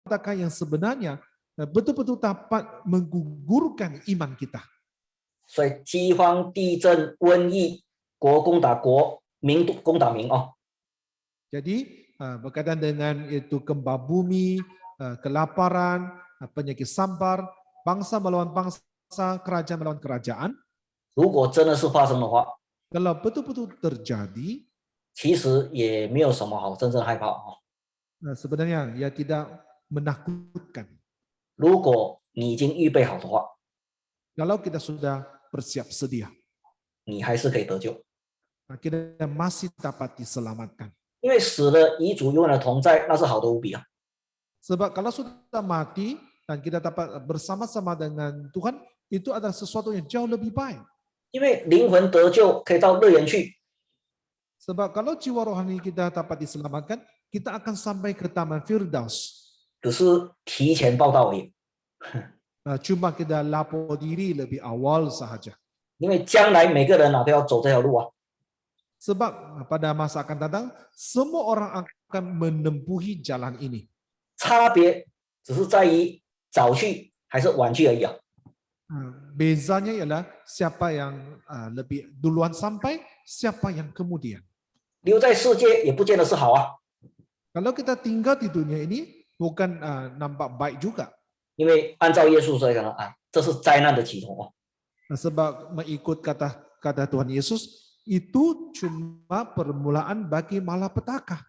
malapetaka yang sebenarnya betul-betul dapat menggugurkan iman kita. 所以饥荒、地震、瘟疫，国攻打国，民攻打民哦。 Jadi berkaitan dengan itu gempa bumi, kelaparan, penyakit sampar, bangsa melawan bangsa, kerajaan melawan kerajaan. 如果真的是发生的话， Kalau betul-betul terjadi, 其实也没有什么好真正害怕哦。 sebenarnya ya tidak menakutkan. 如果你已经预备好的话， Kalau kita sudah bersiap sedia, 你还是可以得救， kita masih dapat diselamatkan. 因为死了与主永远的同在，那是好的无比啊。 Sebab kalau sudah mati dan kita dapat bersama-sama dengan Tuhan, itu adalah sesuatu yang jauh lebih baik. 因为灵魂得救可以到乐园去， Sebab kalau jiwa rohani kita dapat diselamatkan, kita akan sampai ke Taman Firdaus. 只是提前报道而已。 Cuma kita lapor diri lebih awal sahaja. 因为将来每个人都要走这条路啊。 Sebab pada masa akan datang, semua orang akan menempuhi jalan ini. 差别只是在于早去还是晚去而已啊。 Bezanya ialah siapa yang lebih duluan sampai, siapa yang kemudian. 留在世界也不见得是好啊， Kalau kita tinggal di dunia ini, bukan nampak baik juga. 因为按照耶稣说的啊，这是灾难的起头哦。 Sebab mengikut kata Tuhan Yesus, itu cuma permulaan bagi malapetaka.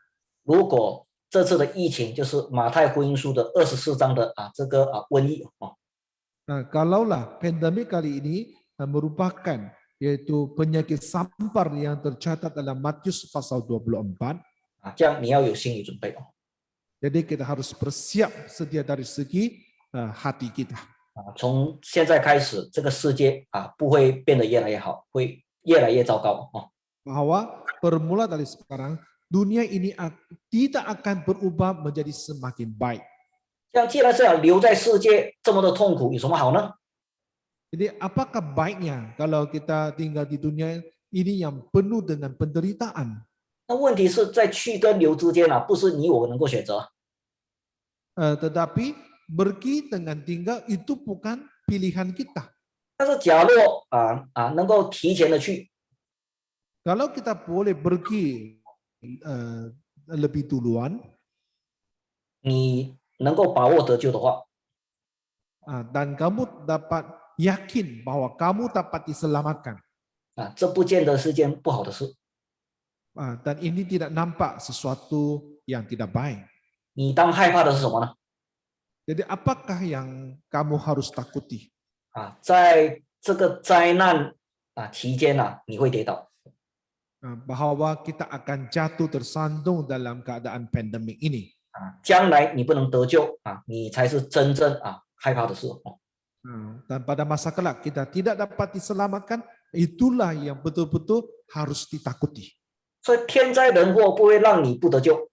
如果这次的疫情就是马太福音书的24章的这个瘟疫哦， Kalaulah pandemik kali ini merupakan yaitu penyakit sampar yang tercatat dalam Matius pasal 24, 这样你要有心理准备哦。 jadi kita harus bersiap sedia dari segi hati kita. 从现在开始，这个世界不会变得越来越好，会越来越糟糕哦。 Bahwa bermula dari sekarang, dunia ini tidak akan berubah menjadi semakin baik. 这样既然是要留在世界这么的痛苦，有什么好呢？ Jadi apakah baiknya kalau kita tinggal di dunia ini yang penuh dengan penderitaan? 那问题是在去跟留之间不是你我能够选择。 Tetapi pergi dengan tinggal itu bukan pilihan kita. 但是假若能够提前的去， Kalau kita boleh pergi lebih duluan, 你能够把握得救的话， dan kamu dapat yakin bahwa kamu dapat diselamatkan, 这不见得是件不好的事。 dan ini tidak nampak sesuatu yang tidak baik. 你当害怕的是什么呢？ Jadi apakah yang kamu harus takuti? 在这个灾难期间你会跌倒， Bahwa kita akan jatuh tersandung dalam keadaan pandemik ini. 将来你不能得救你才是真正害怕的事。 Dan pada masa kelak kita tidak dapat diselamatkan, itulah yang betul-betul harus ditakuti. 所以天灾人祸不会让你不得救。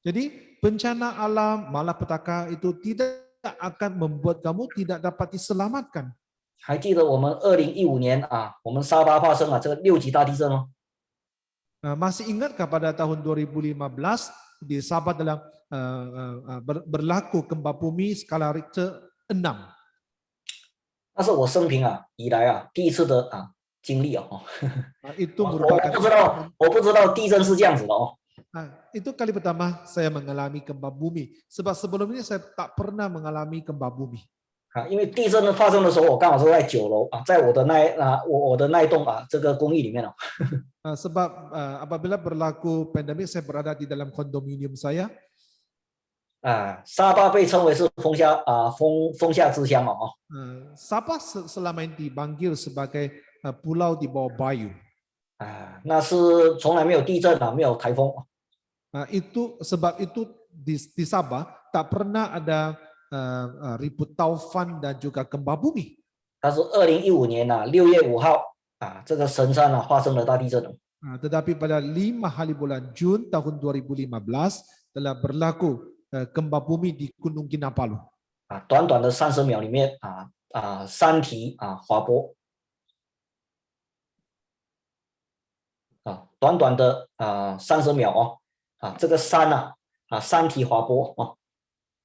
Jadi bencana alam, malapetaka itu tidak akan membuat kamu tidak dapat diselamatkan. 还记得我们2015年我们沙巴发生这个6级大地震吗？ Masih ingatkah pada tahun 2015 di Sabah dalam berlaku gempa bumi skala Richter 6? 那是我生平以来第一次的经历Itu merupakan 我不知道地震是这样子的哦。 itu kali pertama saya mengalami gempa bumi. Sebab sebelumnya saya tak pernah mengalami gempa bumi. 因为地震发生的时候，我刚好是在9楼在我的那一栋这个公寓里面哦。 Sebab apabila berlaku pandemik saya berada di dalam kondominium saya. 沙巴被称为是风下之乡哦。 Sabah selama ini dipanggil sebagai pulau di bawah bayu. 那是从来没有地震没有台风。 Itu sebab itu di Sabah tak pernah ada ribut taufan dan juga gempa bumi. 但是2015年6月5号这个神山发生了大地震。 Tetapi pada 5 hari bulan Jun tahun 2015 telah berlaku gempa bumi di Gunung Kinabalu. 短短的30秒里面山体滑坡。 短短的30秒这个山山体滑坡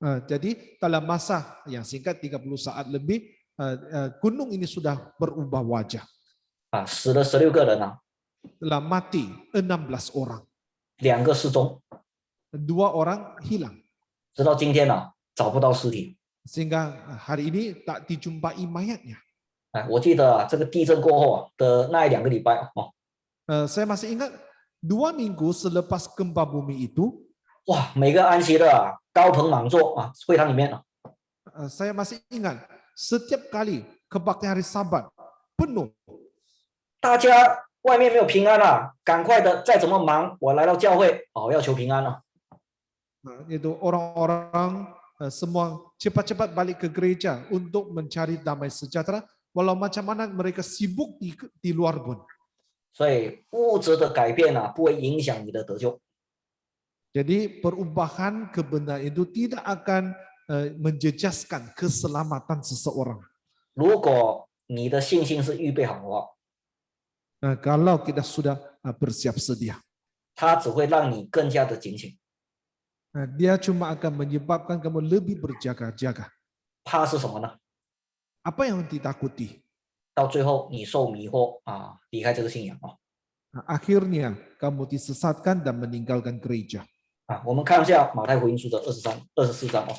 Jadi dalam masa yang singkat 30 saat lebih, gunung ini sudah berubah wajah. 死了16个人啊， Telah mati 16 orang. 2个失踪， 2 orang hilang. 直到今天啊找不到尸体。 Sehingga hari ini tak dijumpai mayatnya. 我记得啊，这个地震过后啊的那1-2个礼拜哦， Saya masih ingat 2 minggu selepas gempa bumi itu, 哇，每个安息的啊高朋满座啊，会堂里面啊， saya masih ingat setiap kali kebaktian hari Sabat penuh. 大家外面没有平安啊，赶快的，再怎么忙，我来到教会哦，要求平安了。 Itu orang-orang semua cepat-cepat balik ke gereja untuk mencari damai sejahtera, walau macam mana mereka sibuk di luar pun. 所以物质的改变啊，不会影响你的得救。 Jadi perubahan kebenaran itu tidak akan menjejaskan keselamatan seseorang. 如果你的信心是预备好的话， Kalau kita sudah bersiap sedia, 它只会让你更加的警醒。 dia cuma akan menyebabkan kamu lebih berjaga-jaga. 怕是什么呢？ Apa yang ditakuti? 到最后你受迷惑啊，离开这个信仰啊。 Akhirnya kamu disesatkan dan meninggalkan gereja. 我们看一下马太福音书的24章哦。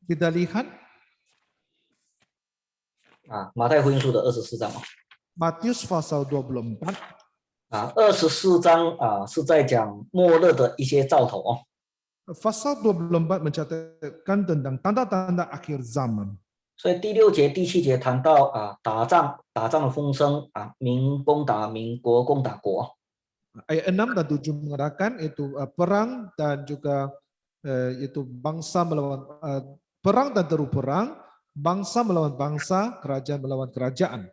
Kita lihat 马太福音书的24章哦。 Matius pasal 24. 24章是在讲末日的一些兆头哦。 Pasal 24 mencatatkan tentang tanda-tanda akhir zaman. 所以第6节、第7节谈到打仗的风声民攻打民，国攻打国。 Ayat 6 dan 7 mengatakan itu perang dan juga itu bangsa melawan perang dan teru perang, bangsa melawan bangsa, kerajaan melawan kerajaan.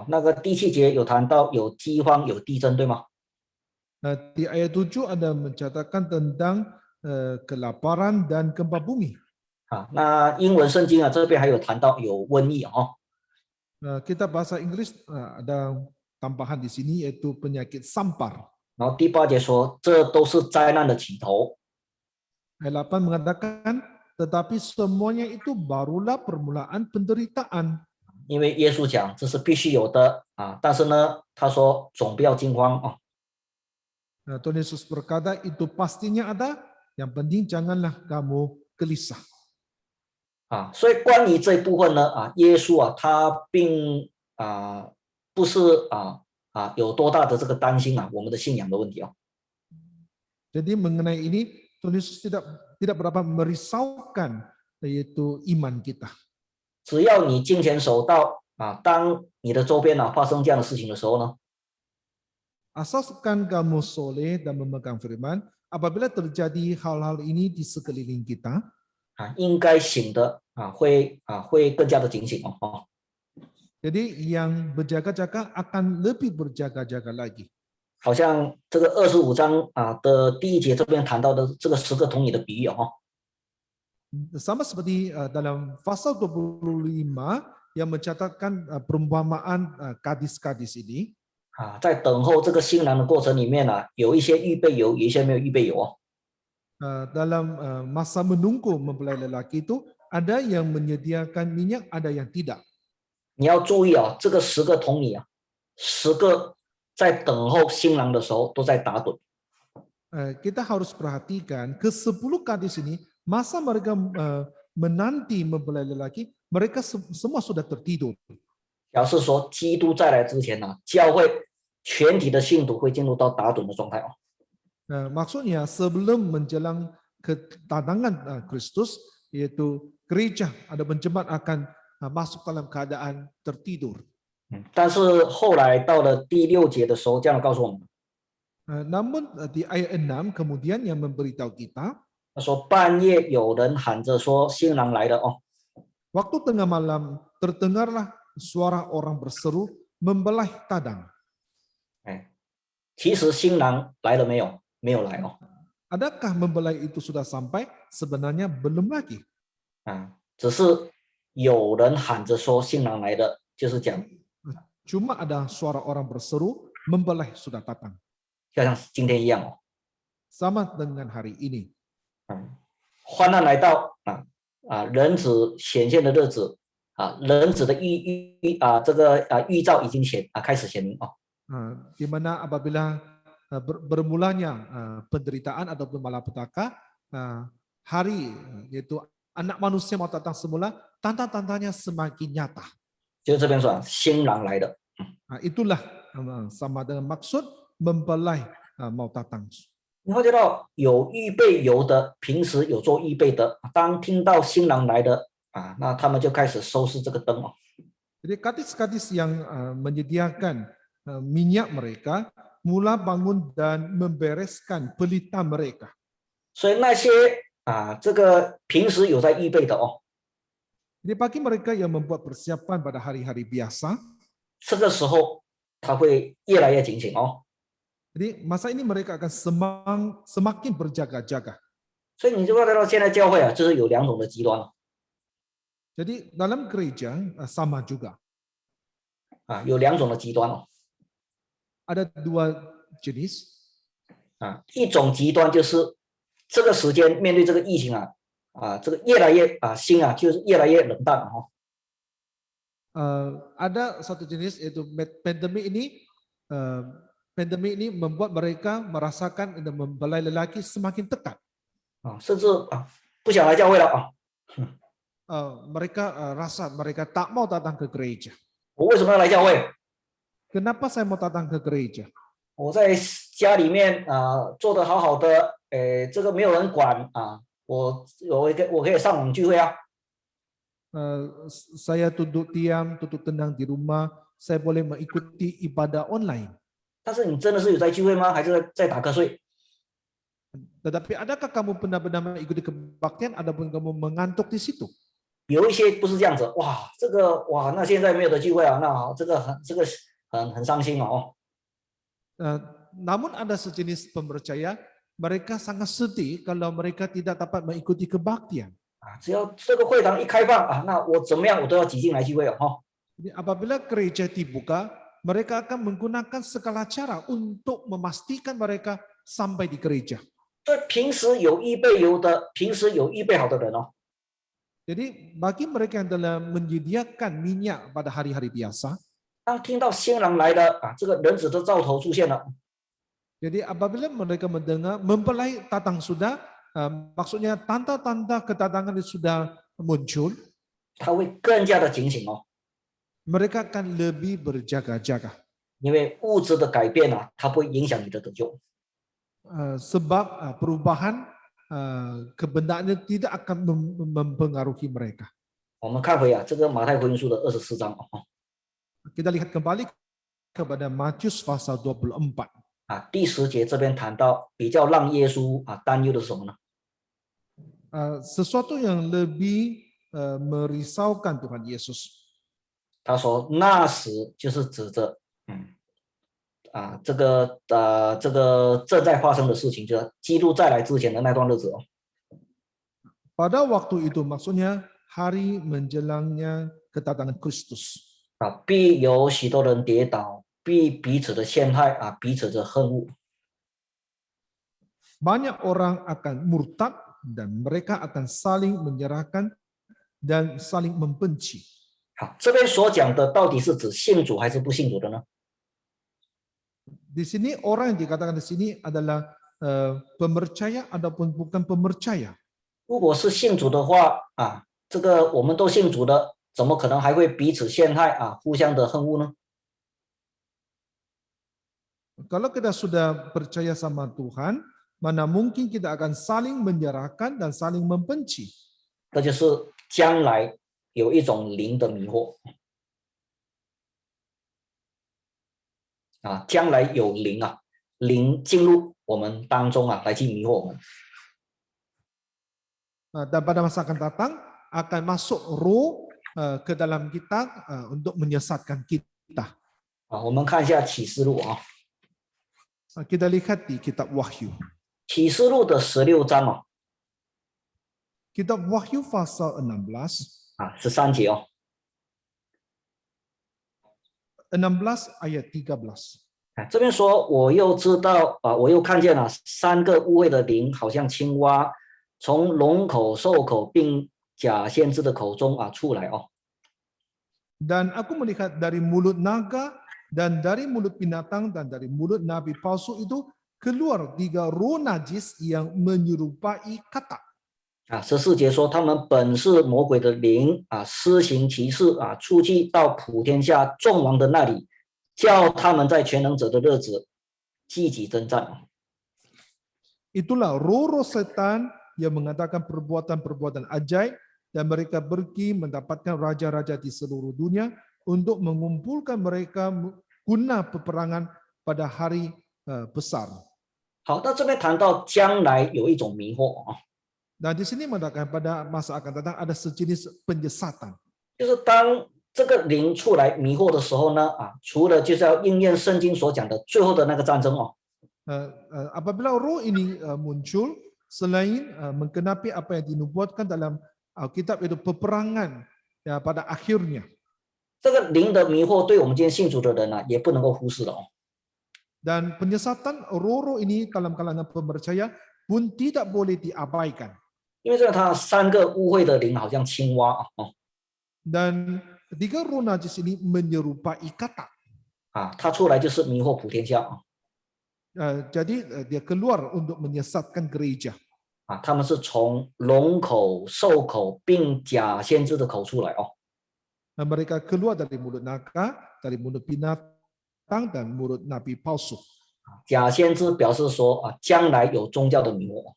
那个第7节有谈到有饥荒、有地震，对吗？ Di ayat 7 ada mencatatkan tentang kelaparan dan gempa bumi. 那英文圣经这边还有谈到有瘟疫哦。 Kita bahasa Inggris ada tambahan di sini yaitu penyakit sampar. 然后第8节说，这都是灾难的起头。 Ayat 8 mengatakan, tetapi semuanya itu barulah permulaan penderitaan. 因为耶稣讲这是必须有的但是呢，他说总不要惊慌哦。 Tuhan Yesus berkata itu pastinya ada, yang penting janganlah kamu gelisah. 所以关于这一部分呢耶稣他并不是有多大的这个担心我们的信仰的问题哦。 Jadi mengenai ini Tuhan Yesus tidak berapa merisaukan yaitu iman kita. 只要你敬虔守道当你的周边发生这样的事情的时候呢， Asalkan kamu soleh dan memegang firman, apabila terjadi hal-hal ini di sekeliling kita, 应该醒的会更加的警醒哦。 jadi yang berjaga-jaga akan lebih berjaga-jaga lagi. 好像这个25章的第1节这边谈到的这个10个童女的比喻哦。 Sama seperti dalam pasal 25 yang mencatatkan perumpamaan gadis-gadis ini. 在等候这个新郎的过程里面有一些预备油，有一些没有预备油哦。 Dalam masa menunggu mempelai lelaki itu ada yang menyediakan minyak, ada yang tidak. 你要注意这个10个童女10个在等候新郎的时候都在打盹。 Kita harus perhatikan ke 10 gadis ini masa mereka menanti mempelai lelaki, mereka semua sudah tertidur. 表示说基督再来之前教会全体的信徒会进入到打盹的状态哦。 Maksudnya sebelum menjelang kedatangan Kristus, yaitu gereja ada penjemaat akan masuk dalam keadaan tertidur. 但是后来到了第6节的时候，这样告诉我们， Namun di ayat 6 kemudian yang memberitahu kita, 他说半夜有人喊着说新郎来了哦。 waktu tengah malam terdengarlah suara orang berseru membelai tadang. 其实新郎来了没有？没有来哦。 Adakah membelai itu sudah sampai? Sebenarnya belum lagi. 只是有人喊着说新郎来了，就是讲 Cuma ada suara orang berseru membelai sudah datang. 就像今天一样哦。 Sama dengan hari ini. 患难来到人子显现的日子人子的预兆已经开始显明Di mana apabila bermulanya penderitaan ataupun malapetaka, hari yaitu anak manusia mau datang semula, tanda-tandanya semakin nyata. 就是这边说新郎来的。Itulah sama dengan maksud mempelai mau datang. 你会觉到有预备油的，平时有做预备的，当听到新郎来的那他们就开始收拾这个灯 Jadi gadis-gadis yang menyediakan minyak mereka mula bangun dan membereskan pelita mereka. 所以那些这个平时有在预备的Jadi bagi mereka yang membuat persiapan pada hari-hari biasa, 这个时候他会越来越警醒Jadi masa ini mereka akan semakin berjaga-jaga. 所以你就会看到现在教会就是有两种的极端 Jadi dalam gereja sama juga. 有两种的极端Ada dua jenis. 一种极端就是这个时间面对这个疫情这个越来越心就是越来越冷淡Ada satu jenis yaitu pandemi ini membuat mereka merasakan mempelai lelaki semakin tekat. 甚至不想来教会了Mereka rasa mereka tak mau datang ke gereja. 我为什么要来教会？ Kenapa saya mau datang ke gereja? 我在家里面做得好好的，这个没有人管我可以上网聚会Saya duduk diam, duduk tenang di rumah, saya boleh mengikuti ibadah online. 但是你真的是有在聚会吗？还是在打瞌睡？ Tetapi adakah kamu benar-benar mengikuti kebaktian ataupun kamu mengantuk di situ? 有一些不是这样子，哇，这个哇，那现在没有的聚会那这个很伤心Namun ada sejenis pempercaya, mereka sangat sedih kalau mereka tidak dapat mengikuti kebaktian. 只要这个会堂一开放那我怎么样我都要挤进来聚会Jadi apabila gereja dibuka, mereka akan menggunakan segala cara untuk memastikan mereka sampai di gereja. 所以平时有预备油的，平时有预备好的人Jadi bagi mereka yang telah menyediakan minyak pada hari-hari biasa, 当听到新郎来的这个人子的兆头出现了， jadi apabila mereka mendengar mempelai datang sudah, maksudnya tanda-tanda kedatangan itu sudah muncul, 他会更加的警醒mereka akan lebih berjaga-jaga. 因为物质的改变它不会影响你的得救。 Sebab perubahan kebenaran tidak akan mempengaruhi mereka. 我们看回这个马太福音书的24章 Kita lihat kembali kepada Matius pasal 24. 第10节这边谈到比较让耶稣担忧的是什么呢？ Sesuatu yang lebih merisaukan Tuhan Yesus. 他说那时就是指着这个正在发生的事情，就是基督再来之前的那段日子Pada waktu itu maksudnya hari menjelangnya kedatangan Kristus. 必有许多人跌倒，必彼此的陷害彼此的恨恶。 Banyak orang akan murtad dan mereka akan saling menyerahkan dan saling membenci. 这边所讲的到底是指信主还是不信主的呢？ Di sini orang yang dikatakan di sini adalah pemercaya ataupun bukan pemercaya. 如果是信主的话这个我们都信主的，怎么可能还会彼此陷害互相的恨恶呢？ Kalau kita sudah percaya sama Tuhan, mana mungkin kita akan saling menyerahkan dan saling membenci. 这就是将来有一种灵的迷惑将来有灵灵进入我们当中来去迷惑我们。 Dan pada masa akan datang akan masuk roh ke dalam kita untuk menyesatkan kita. 我们看一下启示录Kita lihat di kitab Wahyu. 启示录的16章Kitab Wahyu pasal 16 13节16 ayat 13. 这边说我又知道我又看见了3个污秽的灵，好像青蛙从龙口、兽口并假先知的口中出来哦。 Dan aku melihat dari mulut naga dan dari mulut binatang dan dari mulut nabi palsu itu keluar 3 roh najis yang menyerupai katak. 14节说他们本是魔鬼的灵施行其事出去到普天下众王的那里，叫他们在全能者的日子积极征战。 Itulah roh-roh setan yang mengatakan perbuatan-perbuatan ajaib dan mereka pergi mendapatkan raja-raja di seluruh dunia untuk mengumpulkan mereka guna peperangan pada hari besar. 好，那这边谈到将来有一种迷惑 Nah, di sini mengatakan pada masa akan datang ada sejenis penyesatan. 就是当这个灵出来迷惑的时候呢除了就是要应验圣经所讲的最后的那个战争Apabila roh ini muncul, selain menggenapi apa yang dinubuatkan dalam Alkitab itu peperangan ya pada akhirnya. 这个灵的迷惑对我们今天信主的人也不能够忽视的 Dan penyesatan roh-roh ini dalam kalangan percaya pun tidak boleh diabaikan. 因为这个它3个污秽的灵好像青蛙Dan 3 roh najis ini menyerupai katak. 它出来就是迷惑普天下Jadi dia keluar untuk menyesatkan gereja. 他们是从龙口、兽口并假先知的口出来Mereka keluar dari mulut naga, dari mulut binatang dan mulut nabi palsu. 假先知表示说将来有宗教的迷惑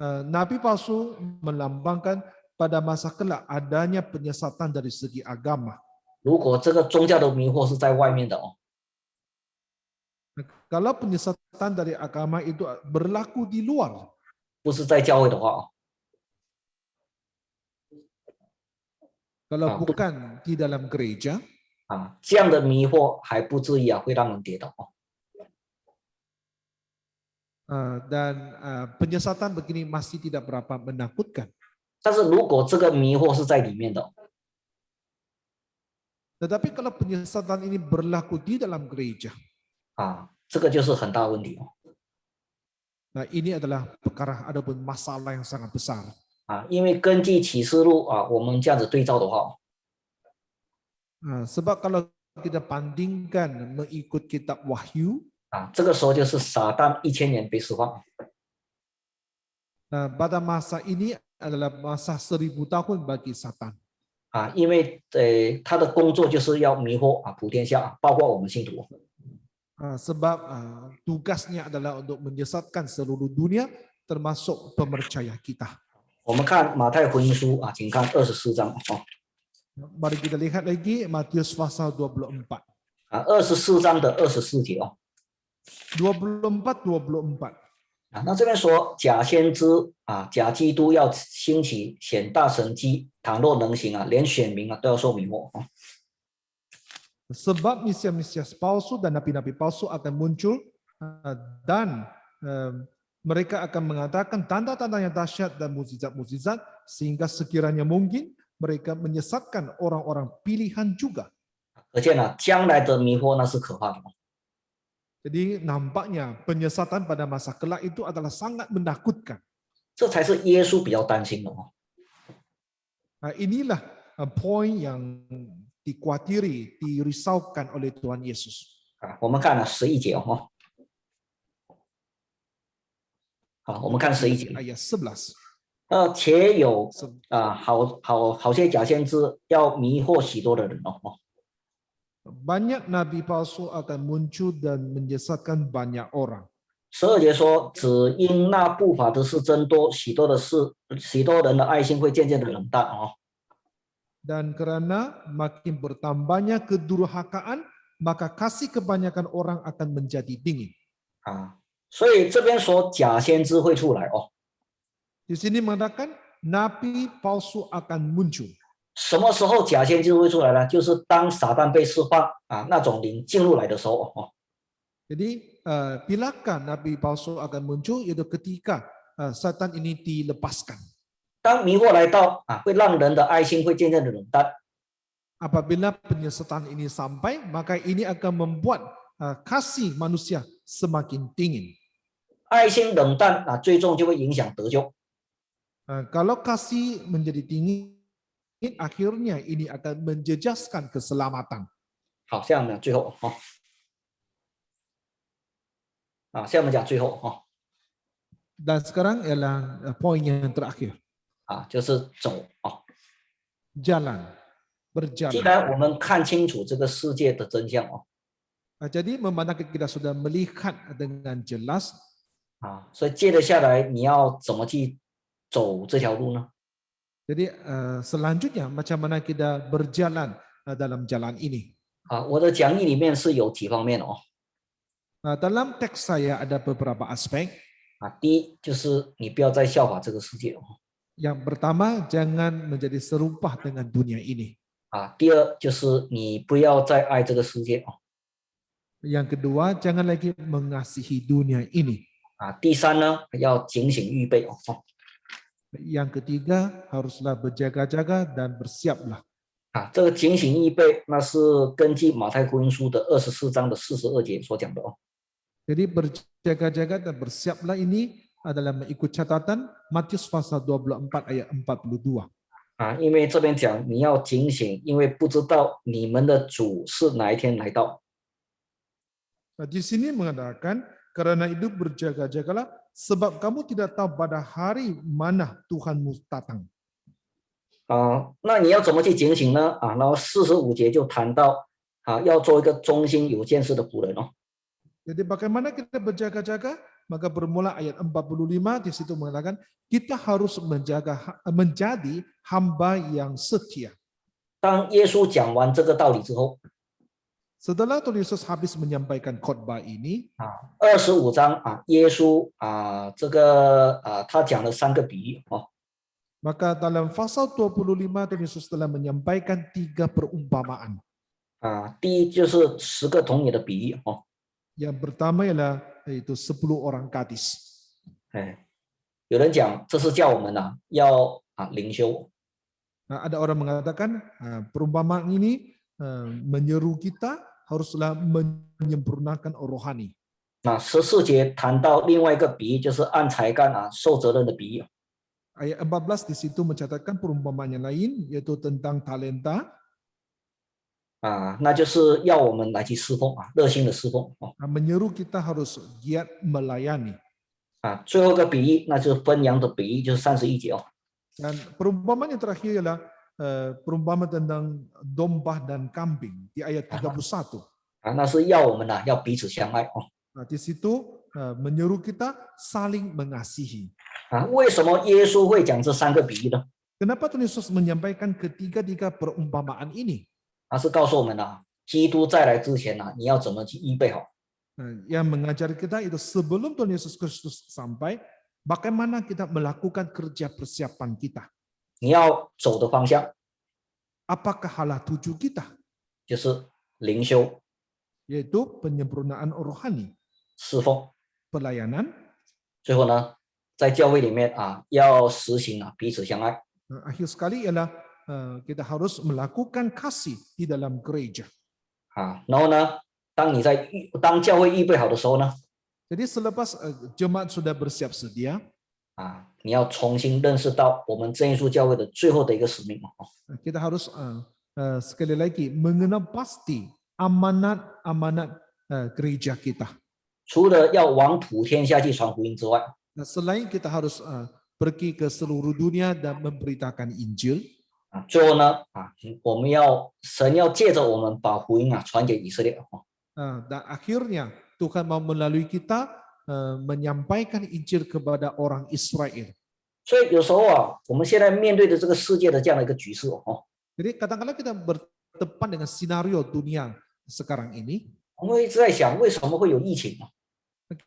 Nabi palsu melambangkan pada masa kelak adanya penyesatan dari segi agama. 如果这个宗教的迷惑是在外面的Kalau penyesatan dari agama itu berlaku di luar, 不是在教会的话 kalau bukan di dalam gereja, 这样的迷惑还不至于会让人跌倒 dan penyesatan begini masih tidak berapa menakutkan. 但是如果这个迷惑是在里面的 Tetapi kalau penyesatan ini berlaku di dalam gereja, 这个就是很大问题 nah ini adalah perkara ataupun masalah yang sangat besar. 因为根据启示录我们这样子对照的话 Sebab kalau kita bandingkan mengikut kitab Wahyu, 这个时候就是撒旦1000年被释放 pada masa ini adalah masa 1000 tahun bagi Satan. 因为他的工作就是要迷惑普天下，包括我们信徒。 Sebab tugasnya adalah untuk menyesatkan seluruh dunia, termasuk pemercaya kita. 我们看马太福音书请看24章 Mari kita lihat lagi Matius pasal 24. 24章的24节 24. 那这边说假先知假基督要兴起显大神迹，倘若能行连选民都要受迷惑 Sebab mesias-mesias palsu dan nabi-nabi palsu akan muncul dan mereka akan mengadakan tanda-tanda yang dahsyat dan mukjizat-mukjizat sehingga sekiranya mungkin mereka menyesatkan orang-orang pilihan juga. 可见将来的迷惑那是可怕的 Jadi nampaknya penyesatan pada masa kelak itu adalah sangat menakutkan. 这才是耶稣比较担心的 Inilah poin yang dikhawatiri, dirisaukan oleh Tuhan Yesus. 我们看11节我们看11节 ayat 11. 且有好些假先知要迷惑许多的人Banyak nabi palsu akan muncul dan menyesatkan banyak orang. 12节说，只因那不法的事增多，许多人的爱心会渐渐的冷淡Dan karena makin bertambahnya kedurhakaan, maka kasih kebanyakan orang akan menjadi dingin. 所以这边说假先知会出来Di sini mengatakan nabi palsu akan muncul. 什么时候假先知会出来呢？就是当撒旦被释放那种灵进入来的时候Jadi bilakah nabi palsu akan muncul? Yaitu ketika Satan ini dilepaskan. 当迷惑来到会让人的爱心会渐渐的冷淡。 Apabila penyesatan ini sampai, maka ini akan membuat kasih manusia semakin dingin. 爱心冷淡最终就会影响得救。Kalau kasih menjadi tinggi, akhirnya ini akan menjejaskan keselamatan. 好，现在我们讲最后现在我们讲最后Dan sekarang ialah poin yang terakhir, 就是走jalan, 既 berjalan. 然我们看清楚这个世界的真相Jadi memandangkan kita sudah melihat dengan jelas, 所以接着下来你要怎么去走这条路呢？ jadi selanjutnya macam mana kita berjalan dalam jalan ini. 我的讲义里面是有几方面Dalam teks saya ada beberapa aspek. 第一就是你不要再效法这个世界Yang pertama, jangan menjadi serupa dengan dunia ini. 第二就是你不要再爱这个世界Yang kedua, jangan lagi mengasihi dunia ini. 第三呢要警醒预备Yang ketiga, haruslah berjaga-jaga dan bersiaplah. 这个警醒预备那是根据马太福音书的24章的42节所讲的Jadi berjaga-jaga dan bersiaplah ini adalah mengikut catatan Matius pasal 24 ayat 42. 因为这边讲你要警醒，因为不知道你们的主是哪一天来到。 Di sini mengatakan karena itu berjaga-jagalah sebab kamu tidak tahu pada hari mana Tuhanmu datang. 那你要怎么去警醒呢？然后45节就谈到要做一个忠心有见识的仆人Jadi bagaimana kita berjaga-jaga? Maka bermula ayat 45 di situ mengatakan kita harus menjadi hamba yang setia. 当耶稣讲完这个道理之后 Setelah Tuhan Yesus habis menyampaikan khotbah ini, 25章耶稣这个他讲了3个比喻maka dalam pasal 25 Tuhan Yesus telah menyampaikan 3 perumpamaan. 第一就是10个童女的比喻Yang pertama ialah yaitu 10 orang gadis. 有人讲这是叫我们要灵修 Ada orang mengatakan perumpamaan ini menyeru kita haruslah menyempurnakan rohani. 14节谈到另外一个比喻，就是按才干受责任的比喻。 Ayat 14 di situ mencatatkan perumpamaan yang lain yaitu tentang talenta. 那就是要我们来去侍奉热心的侍奉 Menyeru kita harus giat melayani. 最后一个比喻，那就是分羊的比喻，就是31节Dan perumpamaan yang terakhir ialah perumpamaan tentang domba dan kambing di ayat 31. 那是要我们要彼此相爱Di situ menyeru kita saling mengasihi. 为什么耶稣会讲这3个比喻呢？ Kenapa Tuhan Yesus menyampaikan ketiga-tiga perumpamaan ini? 是告诉我们基督再来之前你要怎么去预备好。 Yang mengajar kita itu sebelum Tuhan Yesus Kristus sampai, bagaimana kita melakukan kerja persiapan kita. 你要走的方向 Apakah halah tuju kita? 就是灵修、 Yaitu penyempurnaan rohani, 侍奉， pelayanan. 最后呢，在教会里面要实行彼此相爱。 Akhir sekali ialah kita harus melakukan kasih di dalam gereja. 然后呢，当教会预备好的时候呢， Jadi selepas jemaat sudah bersiap sedia, 你要重新认识到我们真耶稣教会的最后的一个使命 kita harus sekali lagi mengenal pasti amanat-amanat gereja kita. 除了要往普天下去传福音之外， Selain kita harus pergi ke seluruh dunia dan memberitakan Injil, 最后呢，神要借着我们把福音传给以色列。 dan akhirnya Tuhan mau melalui kita menyampaikan Injil kepada orang Israel. 所以有时候我们现在面对的这个世界的这样的一个局势Jadi kadang-kadang kita berdepan dengan skenario dunia sekarang ini, 我们一直在想为什么会有疫情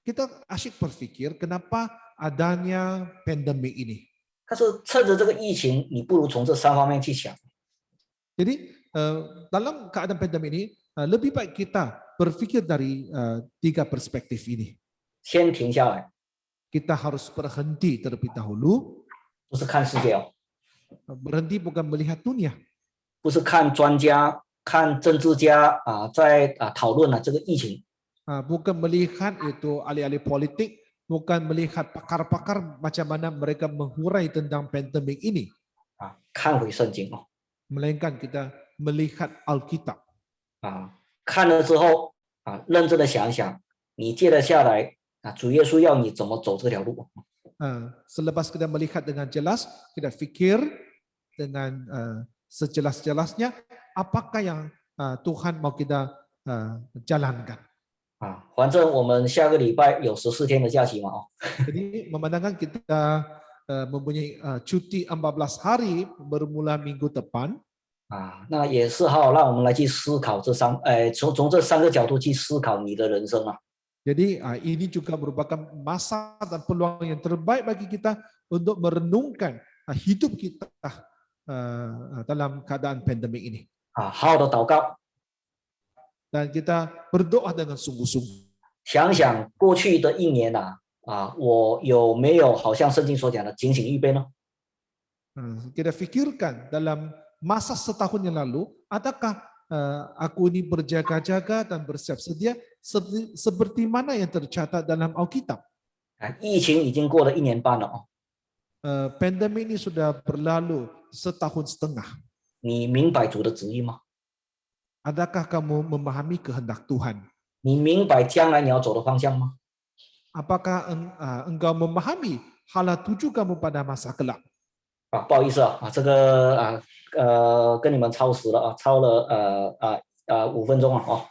kita asyik berpikir kenapa adanya pandemi ini. 但是趁着这个疫情，你不如从这3方面去想。 Jadi dalam keadaan pandemi ini lebih baik kita berpikir dari 3 perspektif ini. 先停下来， Kita harus berhenti terlebih dahulu. 不是看世界Berhenti bukan melihat dunia. 不是看专家、看政治家在讨论这个疫情， Bukan melihat itu ahli-ahli politik bukan melihat pakar-pakar macam mana mereka menghurai tentang pandemik ini, 看回圣经哦， melainkan kita melihat Alkitab. 看了之后认真的想一想，你接着下来主耶稣要你怎么走这条路。 Selepas kita melihat dengan jelas, kita fikir dengan sejelas-jelasnya apakah yang Tuhan mau kita jalankan. 反正我们下个礼拜有14天的假期嘛哦， Jadi memandangkan kita mempunyai cuti 14 hari bermula minggu depan. 那也是好让我们来去思考从这3个角度去思考你的人生啊。 Jadi ini juga merupakan masa dan peluang yang terbaik bagi kita untuk merenungkan hidup kita dalam keadaan pandemik ini. 好好的祷告， Dan kita berdoa dengan sungguh-sungguh. 想想过去的1年我有没有好像圣经所讲的警醒预备呢？ Kita fikirkan dalam masa setahun yang lalu, adakah aku ini berjaga-jaga dan bersiap sedia seperti mana yang tercatat dalam Alkitab? 疫情已经过了1年半了哦， Pandemi ini sudah berlalu setahun setengah. 你明白主的旨意吗？ Adakah kamu memahami kehendak Tuhan? 你明白将来你要走的方向吗？ Apakah engkau memahami hala tuju kamu pada masa kelak? 不好意思这个跟你们超时了超了5分钟了哦。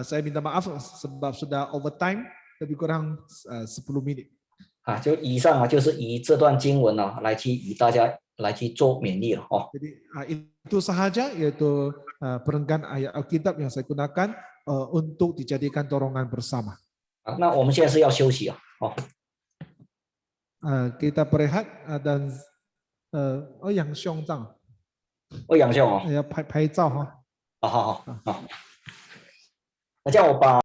Saya minta maaf sebab sudah overtime, lebih kurang 10 minit. 就以上就是以这段经文来去与大家来去做勉励了哦。 Jadi itu sahaja, yaitu perenggan ayat Alkitab yang saya gunakan untuk dijadikan dorongan bersama. 那我们现在是要休息Kita berehat dan yang Xiong Zhang 养笑要拍照哈。好，那这样我把